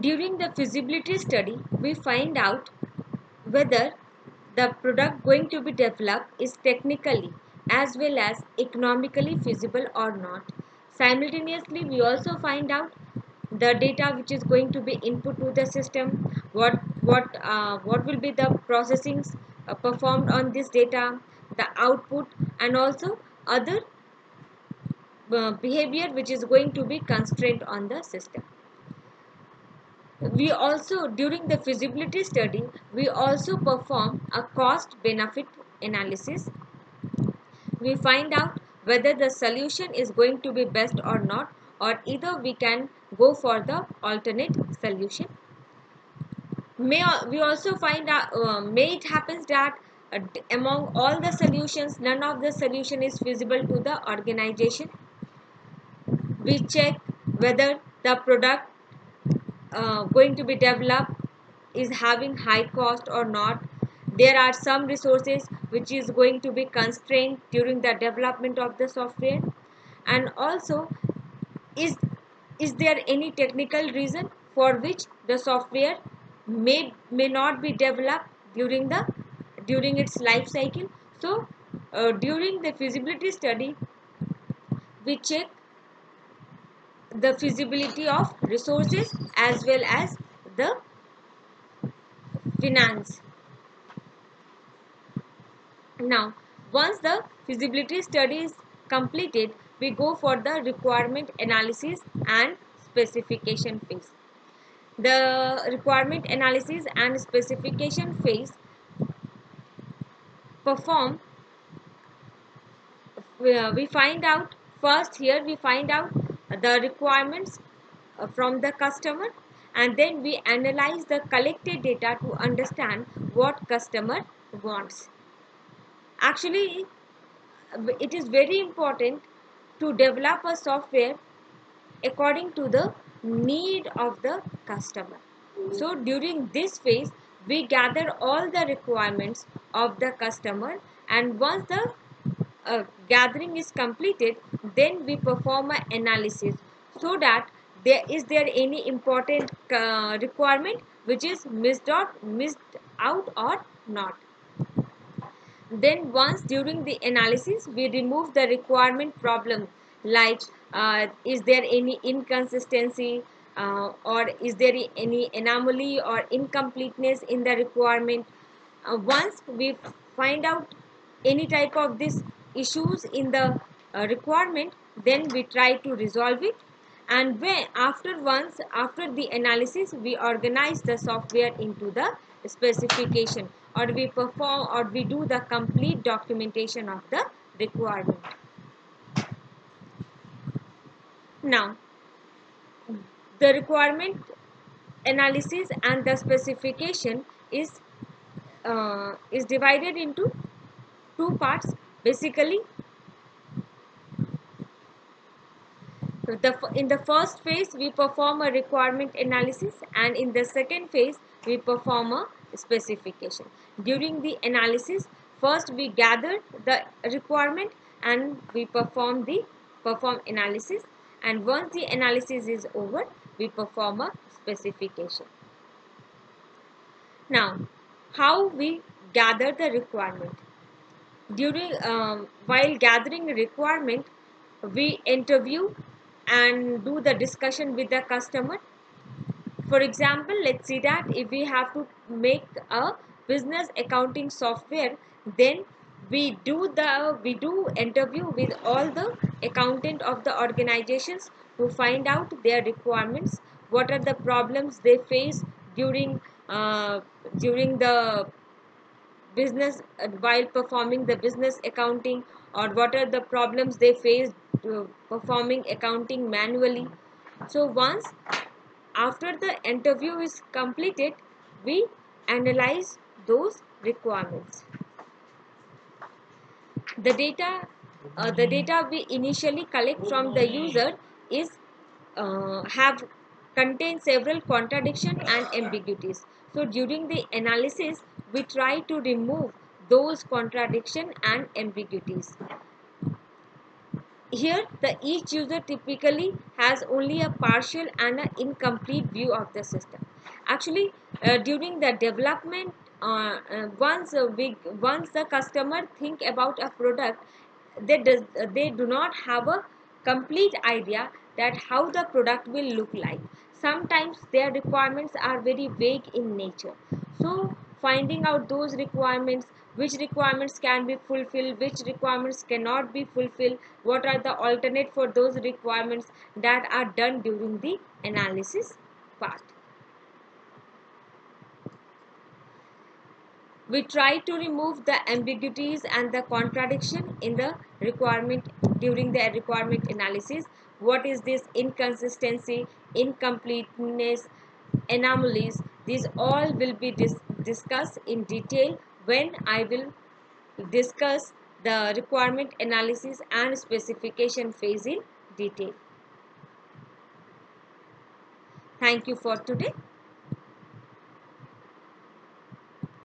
During the feasibility study, we find out whether the product going to be developed is technically as well as economically feasible or not. Simultaneously, we also find out the data which is going to be input to the system, what will be the processings performed on this data, the output, and also other behavior which is going to be constrained on the system. We also, during the feasibility study, we also perform a cost benefit analysis. We find out whether the solution is going to be best or not, or either we can go for the alternate solution. We also find out, may it happens that among all the solutions, none of the solution is feasible to the organization. We check whether the product going to be developed is having high cost or not. There are some resources which is going to be constrained during the development of the software, and also is there any technical reason for which the software may not be developed during its life cycle. So during the feasibility study, we check the feasibility of resources as well as the finance. Now, once the feasibility study is completed, we go for the requirement analysis and specification phase. The requirement analysis and specification phase perform, we find out first, here we find out the requirements from the customer, and then we analyze the collected data to understand what customer wants. Actually, it is very important to develop a software according to the need of the customer. So during this phase, we gather all the requirements of the customer, and once the gathering is completed, then we perform an analysis so that there any important requirement which is missed out or not. Then once during the analysis, we remove the requirement problem, like is there any inconsistency, or is there any anomaly or incompleteness in the requirement. Once we find out any type of these issues in the requirement, then we try to resolve it. And when after the analysis, we organize the software into the specification, or we perform or we do the complete documentation of the requirement. Now, the requirement analysis and the specification is divided into two parts. Basically, in the first phase, we perform a requirement analysis, and in the second phase, we perform a specification. During the analysis, first we gather the requirement and we perform analysis, and once the analysis is over, we perform a specification. Now, how we gather the requirement? While gathering requirement, we interview and do the discussion with the customer. For example, let's see that if we have to make a business accounting software, then we do interview with all the accountant of the organizations to find out their requirements, what are the problems they face during the business while performing the business accounting, or what are the problems they face performing accounting manually. So once after the interview is completed, we analyze those requirements. The data we initially collect from the user is have contain several contradictions and ambiguities. So during the analysis, we try to remove those contradictions and ambiguities. Here, the each user typically has only a partial and an incomplete view of the system. Actually, during the development, once the customer think about a product, they do not have a complete idea that how the product will look like. Sometimes their requirements are very vague in nature. So finding out those requirements, which requirements can be fulfilled, which requirements cannot be fulfilled, what are the alternate for those requirements, that are done during the analysis part. We try to remove the ambiguities and the contradiction in the requirement during the requirement analysis. What is this inconsistency, incompleteness, anomalies? These all will be discussed in detail when I will discuss the requirement analysis and specification phase in detail. Thank you for today.